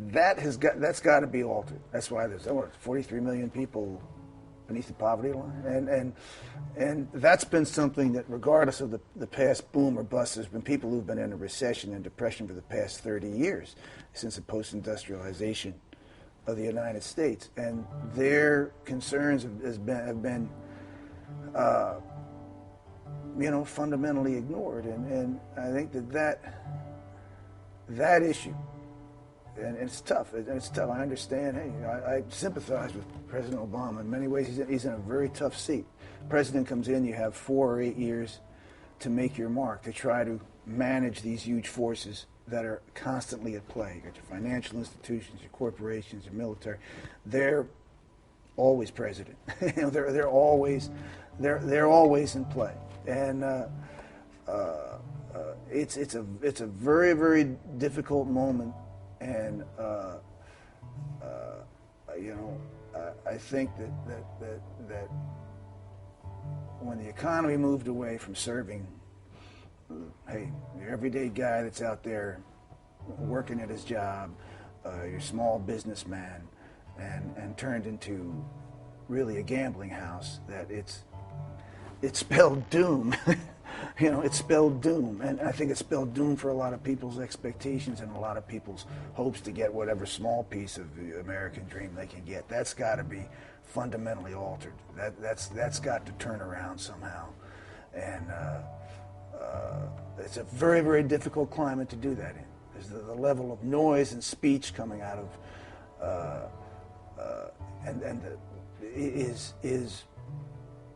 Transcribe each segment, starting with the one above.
that's got to be altered. That's why there's 43 million people beneath the poverty line, and that's been something that, regardless of the past boom or bust, there's been people who've been in a recession and depression for the past 30 years since the post-industrialization of the United States, and their concerns have been fundamentally ignored, and I think that issue, and it's tough. I understand. Hey, I sympathize with President Obama. In many ways, he's in a very tough seat. President comes in, you have 4 or 8 years to make your mark, to try to manage these huge forces that are constantly at play. You got your financial institutions, your corporations, your military. They're always president. They're always in play, and it's a very, very difficult moment, and I think that when the economy moved away from serving, hey, your everyday guy that's out there working at his job, your small businessman, and turned into really a gambling house, that it spelled doom. It spelled doom, and I think it spelled doom for a lot of people's expectations and a lot of people's hopes to get whatever small piece of the American dream they can get. That's got to be fundamentally altered. That's got to turn around somehow, and it's a very, very difficult climate to do that in. There's the level of noise and speech coming out of,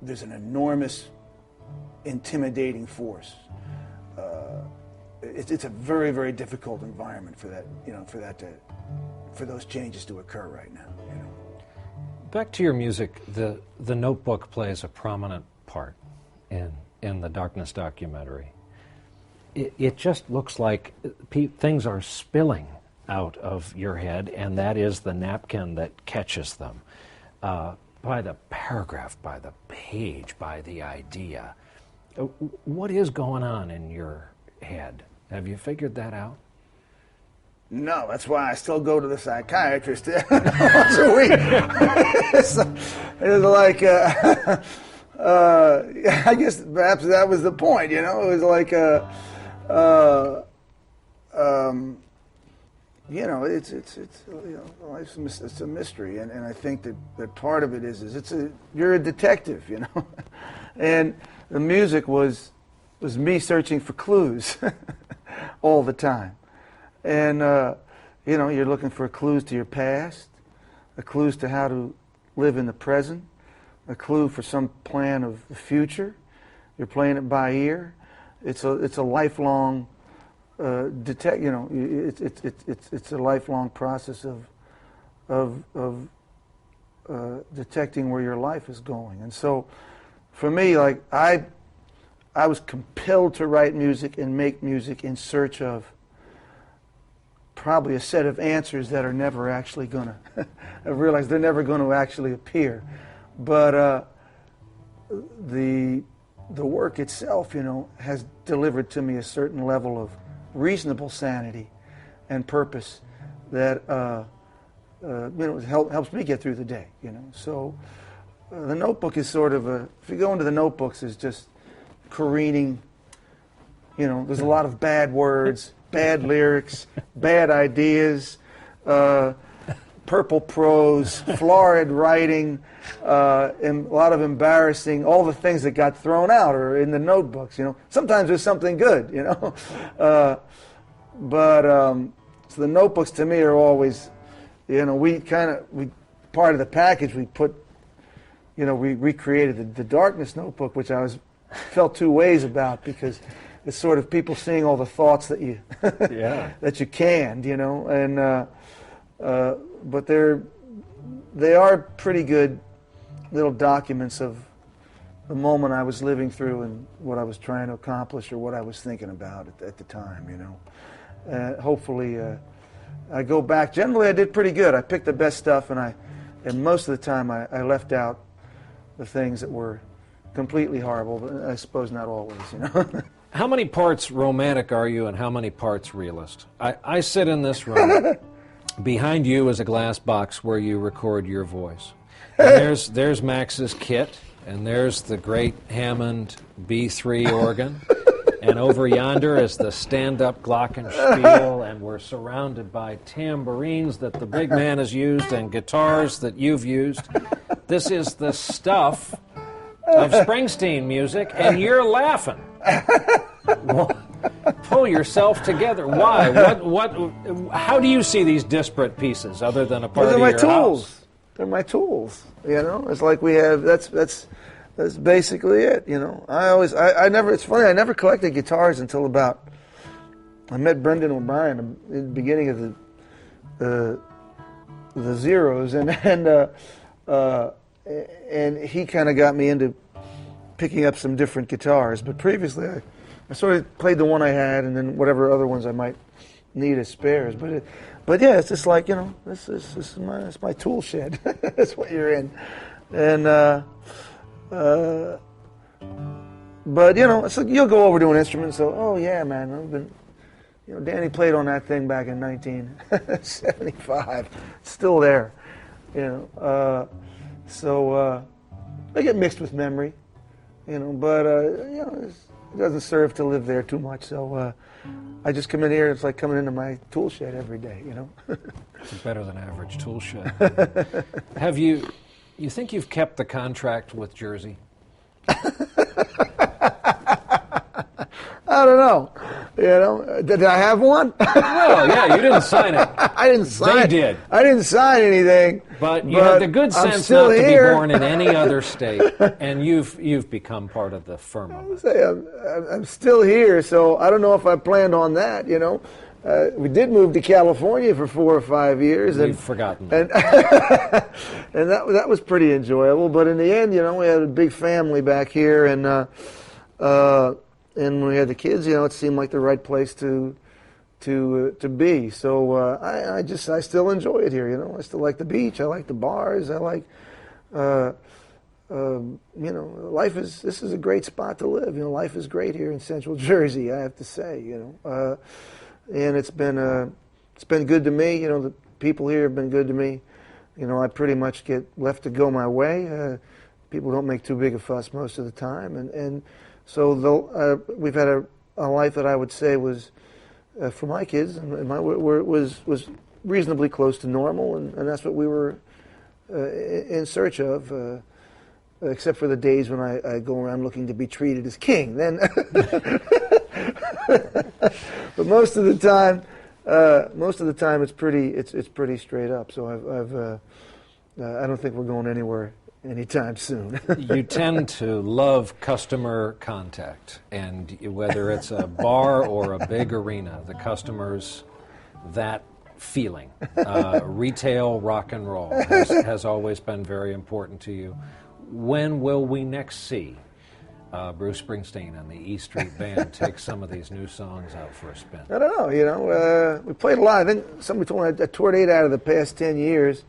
there's an enormous intimidating force. It's a very, very difficult environment for that, for those changes to occur right now. Back to your music, the Notebook plays a prominent part in the Darkness documentary. It just looks like things are spilling out of your head, and that is the napkin that catches them. By the paragraph, by the page, by the idea. What is going on in your head? Have you figured that out? No, that's why I still go to the psychiatrist once a week. It's like, I guess perhaps that was the point, It was like, it's a mystery, and I think that part of it is you're a detective, and the music was me searching for clues all the time, and you're looking for clues to your past, clues to how to live in the present, a clue for some plan of the future. You're playing it by ear. It's a lifelong. It's a lifelong process of detecting where your life is going, and so for me, like I was compelled to write music and make music in search of probably a set of answers that are never actually going to. I realize they're never going to actually appear, but the work itself, has delivered to me a certain level of reasonable sanity and purpose that helps me get through the day. So the Notebook is sort of if you go into the Notebooks, is just careening. There's a lot of bad words, bad lyrics, bad ideas, purple prose, florid writing, and a lot of embarrassing. All the things that got thrown out are in the Notebooks. Sometimes there's something good. So the Notebooks to me are always, we part of the package we put. We recreated the Darkness Notebook, which I felt two ways about, because it's sort of people seeing all the thoughts that you that you canned, and but they are pretty good little documents of the moment I was living through and what I was trying to accomplish or what I was thinking about at the time. Hopefully, I go back. Generally, I did pretty good. I picked the best stuff, and most of the time I left out the things that were completely horrible, but I suppose not always, How many parts romantic are you and how many parts realist? I sit in this room behind you is a glass box where you record your voice. And there's Max's kit, and there's the great Hammond B3 organ. And over yonder is the stand-up glockenspiel, and we're surrounded by tambourines that the big man has used and guitars that you've used. This is the stuff of Springsteen music, and you're laughing. Pull yourself together. Why? How do you see these disparate pieces other than a part of your house? They're my tools. They're my tools. You know, it's like we have. That's basically it. You know, I never. It's funny. I never collected guitars until about. I met Brendan O'Brien in the beginning of the Zeros, and he kind of got me into picking up some different guitars. But previously, I sort of played the one I had, and then whatever other ones I might need as spares. But yeah, it's just like, you know, this is my tool shed. That's what you're in, and but you know, it's like you'll go over to an instrument. So, oh yeah, man, I've been, you know, Danny played on that thing back in 1975. It's still there, you know. So I get mixed with memory, you know, but you know, it doesn't serve to live there too much. So I just come in here. It's like coming into my tool shed every day, you know. It's a better than average tool shed. Have you think you've kept the contract with Jersey? I don't know. You know, did I have one? Well, yeah, you didn't sign it. I didn't sign. They did. I didn't sign anything. But you had the good sense not to be born in any other state, and you've become part of the firmament. I'm still here, so I don't know if I planned on that. You know, we did move to California for 4 or 5 years, We've forgotten that. And that was pretty enjoyable. But in the end, you know, we had a big family back here, and when we had the kids, you know, it seemed like the right place to be. So I still enjoy it here. You know, I still like the beach. I like the bars. I like, you know, this is a great spot to live. You know, life is great here in Central Jersey, I have to say. You know, and it's been good to me. You know, the people here have been good to me. You know, I pretty much get left to go my way. People don't make too big a fuss most of the time, and so we've had a life that I would say was, for my kids and was reasonably close to normal, and that's what we were in search of, except for the days when I go around looking to be treated as king. Then, but most of the time it's pretty straight up. So I don't think we're going anywhere anytime soon. You tend to love customer contact, and whether it's a bar or a big arena, the customers, that feeling. Retail rock and roll has always been very important to you. When will we next see Bruce Springsteen and the E Street Band take some of these new songs out for a spin? I don't know. You know, we played a lot. I think somebody told me I toured 8 out of the past 10 years.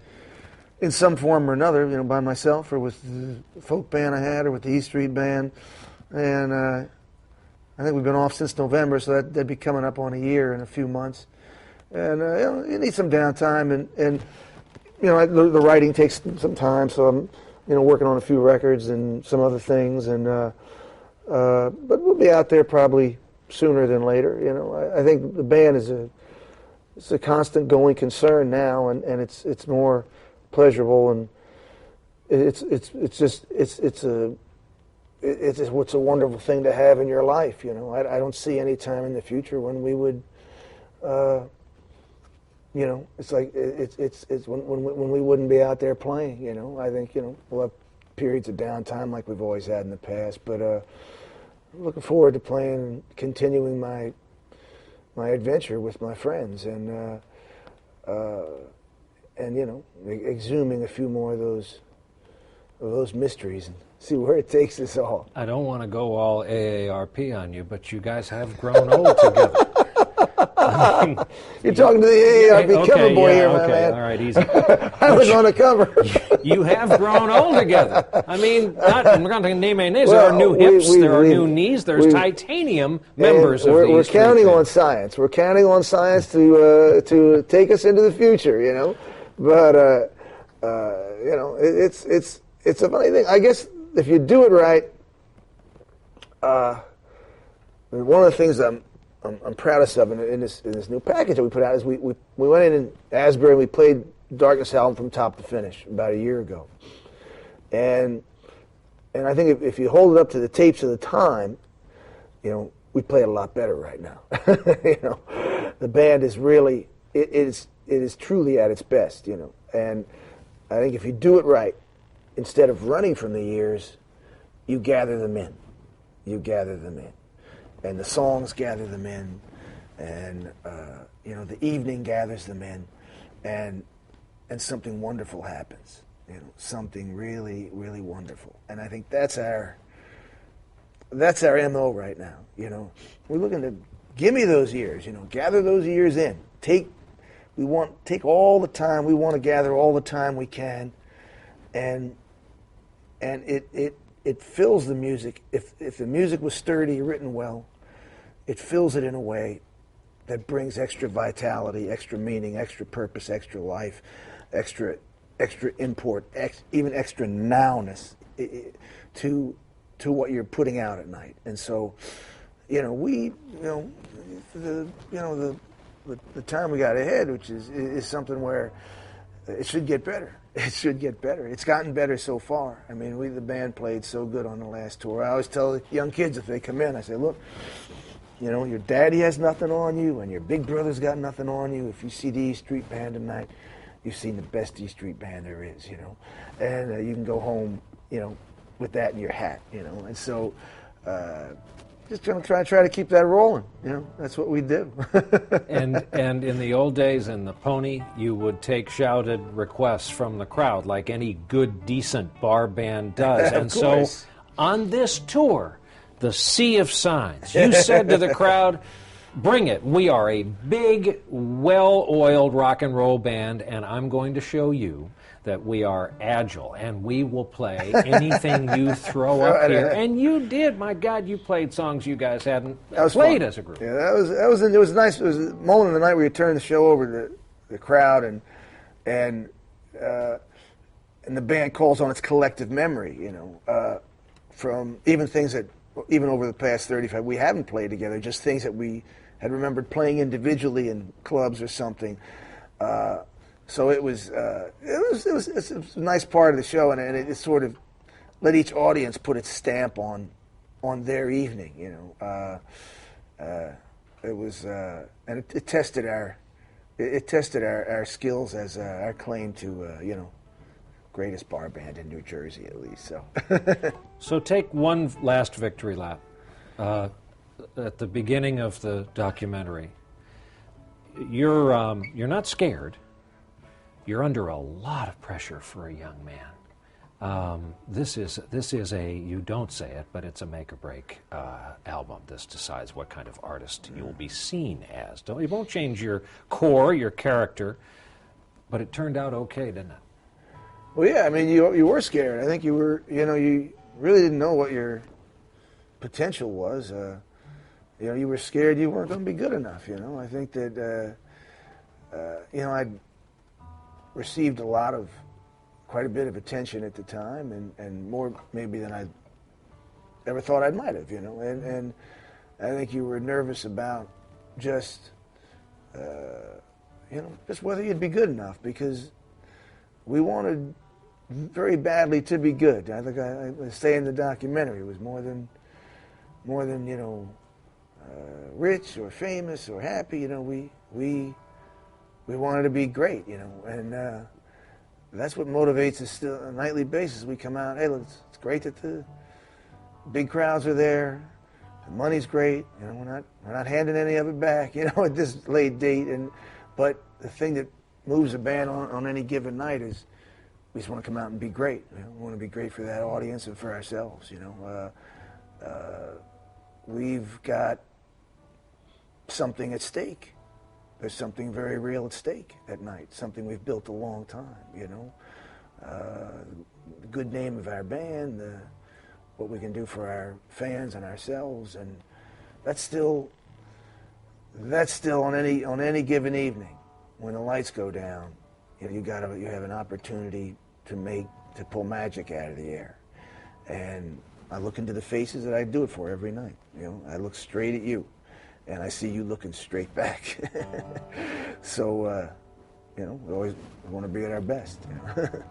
In some form or another, you know, by myself or with the folk band I had or with the E Street Band. And I think we've been off since November, so that'd be coming up on a year in a few months. And you know, you need some downtime, and you know, the writing takes some time, so I'm, you know, working on a few records and some other things, and but we'll be out there probably sooner than later. You know, I think the band is a constant going concern now, and it's more pleasurable, and it's a wonderful thing to have in your life. You know, I don't see any time in the future when we would, you know, it's like it's when we wouldn't be out there playing. You know, I think, you know, we'll have periods of downtime like we've always had in the past, but I'm looking forward to playing and continuing my adventure with my friends, and you know, exhuming a few more of those mysteries and see where it takes us all. I don't want to go all AARP on you, but you guys have grown old together. You're talking to the AARP cover boy here, my man. All right, easy. I was on the cover. You have grown old together. I mean, I'm not going to name any names. There are new hips, there are new knees, there's titanium members of these. We're counting on science. We're counting on science to take us into the future, you know. But you know, it's a funny thing. I guess if you do it right, one of the things I'm proudest of in this new package that we put out is we went in Asbury and we played Darkness album from top to finish about a year ago, and I think if you hold it up to the tapes of the time, you know, we play it a lot better right now. You know, the band is really it is truly at its best, you know, and I think if you do it right, instead of running from the years, you gather them in. You gather them in. And the songs gather them in, and you know, the evening gathers them in, and something wonderful happens. You know, something really, really wonderful. And I think that's our MO right now. You know, we're looking to give me those years. You know, gather those years in. Take all the time. We want to gather all the time we can, and it fills the music. If the music was sturdy, written well, it fills it in a way that brings extra vitality, extra meaning, extra purpose, extra life, extra import, even extra nowness to what you're putting out at night. And so, you know, the time we got ahead, which is something where it should get better. It should get better. It's gotten better so far. I mean, the band played so good on the last tour. I always tell young kids if they come in, I say, look, you know, your daddy has nothing on you, and your big brother's got nothing on you. If you see the E Street Band tonight, you've seen the best E Street Band there is, you know. And you can go home, you know, with that in your hat, you know. And so just try to keep that rolling, you know. That's what we do. and in the old days in the Pony, you would take shouted requests from the crowd like any good, decent bar band does. And so on this tour, the Sea of Signs, you said to the crowd, bring it. We are a big, well-oiled rock and roll band, and I'm going to show you that we are agile, and we will play anything you throw up here. And you did. My God, you played songs you guys hadn't played as a group. Yeah, it was nice. It was a moment in the night where you turned the show over to the crowd, and the band calls on its collective memory, you know, from even things that, even over the past 35, we haven't played together, just things that we had remembered playing individually in clubs or something. So it was a nice part of the show, and it sort of let each audience put its stamp on their evening, you know. It was and it tested our skills as our claim to you know, greatest bar band in New Jersey, at least. So so take one last victory lap. At the beginning of the documentary, you're not scared. You're under a lot of pressure for a young man. This is a, you don't say it, but it's a make or break album. This decides what kind of artist you'll be seen as. It won't change your core, your character, but it turned out okay, didn't it? Well, yeah. I mean, you were scared. I think you were. You know, you really didn't know what your potential was. You know, you were scared you weren't going to be good enough. You know, I think that you know, I'd received quite a bit of attention at the time, and more maybe than I ever thought I might have, you know, and I think you were nervous about just, you know, just whether you'd be good enough, because we wanted very badly to be good. I think I say in the documentary, it was more than you know, rich or famous or happy. You know, we wanted to be great, you know, and that's what motivates us still on a nightly basis. We come out, hey, look, it's great that the big crowds are there, the money's great, you know, we're not handing any of it back, you know, at this late date, but the thing that moves a band on any given night is we just want to come out and be great. You know? We want to be great for that audience and for ourselves, you know. We've got something at stake, there's something very real at stake at night, something we've built a long time, you know. The good name of our band, what we can do for our fans and ourselves, and that's still on any given evening when the lights go down. You know, you have an opportunity to pull magic out of the air, and I look into the faces that I do it for every night. You know, I look straight at you, and I see you looking straight back. So, you know, we always want to be at our best. You know?